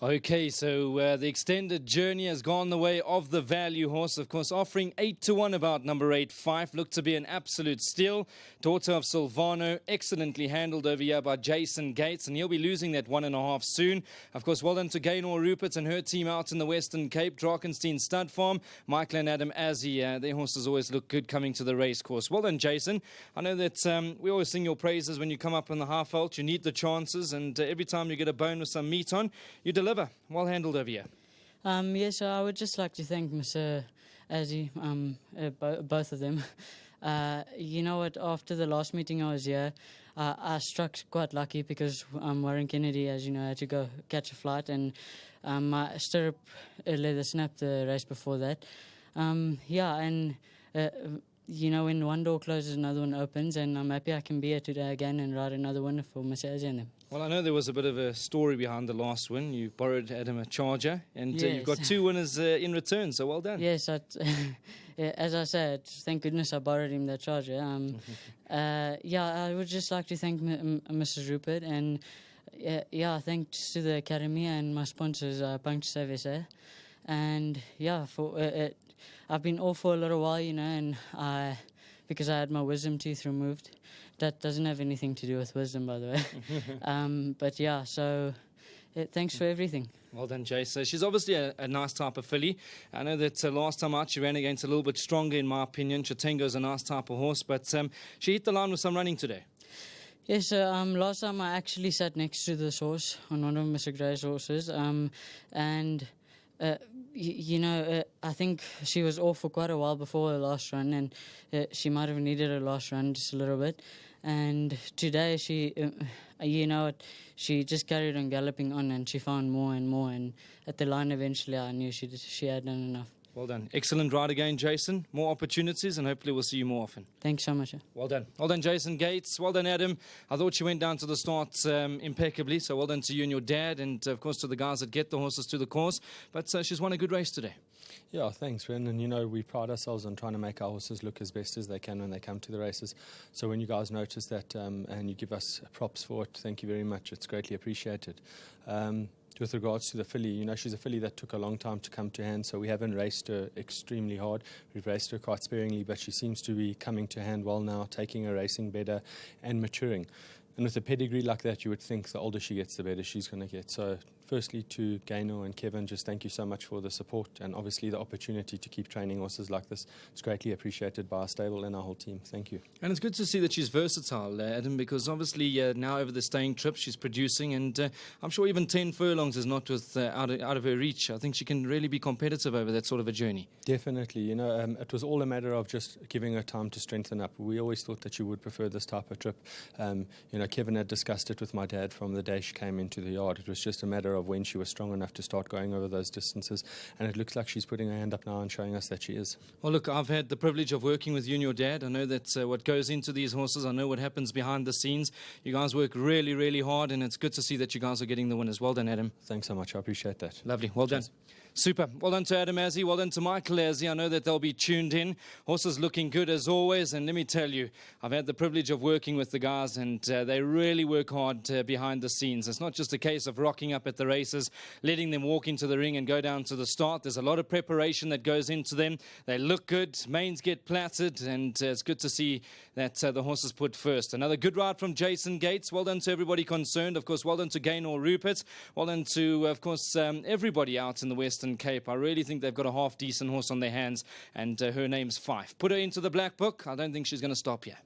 Okay, so the extended journey has gone the way of the value horse, of course, offering 8-1 about number 8-5. Looked to be an absolute steal. Daughter of Silvano, excellently handled over here by Jason Gates, and he'll be losing that 1.5 soon. Of course, well done to Gaynor Rupert and her team out in the Western Cape, Drakenstein Stud Farm, Michael and Adam Azzi. Their horses always look good coming to the race course. Well done, Jason. I know that we always sing your praises when you come up in the half vault. You need the chances, and every time you get a bone with some meat on, you deliver. Well handled over here. Yes, I would just like to thank Mr. Azzi, both of them. You know what, after the last meeting I was here, I struck quite lucky because Warren Kennedy, as you know, had to go catch a flight, and my stirrup leather snapped the race before that. You know, when one door closes, another one opens, and I'm happy I can be here today again and ride another winner for Mr. Azzi and them. Well, I know there was a bit of a story behind the last win. You borrowed Adam a charger, and Yes. you've got 2 winners in return, so well done. Yes, as I said, thank goodness I borrowed him that charger. I would just like to thank Mrs. Rupert, and thanks to the Academy and my sponsors, Puncture Service. And I've been off for a little while, you know, and because I had my wisdom tooth removed. That doesn't have anything to do with wisdom, by the way. Thanks for everything. Well done, Jay. So she's obviously a nice type of filly. I know that last time out she ran against a little bit stronger, in my opinion. Chatengo's a nice type of horse, but she hit the line with some running today. Yes, last time I actually sat next to this horse on one of Mr. Gray's horses, I think she was off for quite a while before her last run, and she might have needed her last run just a little bit. And today she just carried on galloping on, and she found more and more. And at the line, eventually, I knew she had done enough. Well done. Excellent ride again, Jason. More opportunities, and hopefully we'll see you more often. Thanks so much. Well done. Well done, Jason Gates. Well done, Adam. I thought you went down to the start impeccably, so well done to you and your dad, and of course to the guys that get the horses to the course. But she's won a good race today. Yeah, thanks, Ren. And, you know, we pride ourselves on trying to make our horses look as best as they can when they come to the races. So when you guys notice that and you give us props for it, thank you very much. It's greatly appreciated. With regards to the filly, you know, she's a filly that took a long time to come to hand, so we haven't raced her extremely hard. We've raced her quite sparingly, but she seems to be coming to hand well now, taking her racing better and maturing. And with a pedigree like that, you would think the older she gets, the better she's going to get. So firstly, to Gaynor and Kevin, just thank you so much for the support and obviously the opportunity to keep training horses like this. It's greatly appreciated by our stable and our whole team. Thank you. And it's good to see that she's versatile, Adam, because obviously now over the staying trip she's producing, and I'm sure even 10 furlongs is not out of her reach. I think she can really be competitive over that sort of a journey. Definitely. You know, it was all a matter of just giving her time to strengthen up. We always thought that she would prefer this type of trip. You know, Kevin had discussed it with my dad from the day she came into the yard. It was just a matter of when she was strong enough to start going over those distances, and it looks like she's putting her hand up now and showing us that she is. Well, look, I've had the privilege of working with you and your dad. I know that what goes into these horses. I know what happens behind the scenes. You guys work really, really hard, and it's good to see that you guys are getting the winners. Well done, Adam. Thanks so much. I appreciate that. Lovely. Well done. Super. Well done to Adam Azzi. Well done to Michael Azzi. I know that they'll be tuned in. Horses looking good as always. And let me tell you, I've had the privilege of working with the guys, and they really work hard behind the scenes. It's not just a case of rocking up at the races, letting them walk into the ring and go down to the start. There's a lot of preparation that goes into them. They look good. Mains get platted, and it's good to see that the horses put first. Another good ride from Jason Gates. Well done to everybody concerned. Of course, well done to Gaynor Rupert. Well done to, of course, everybody out in the Western Cape. I really think they've got a half-decent horse on their hands, and her name's Fife. Put her into the black book. I don't think she's going to stop here.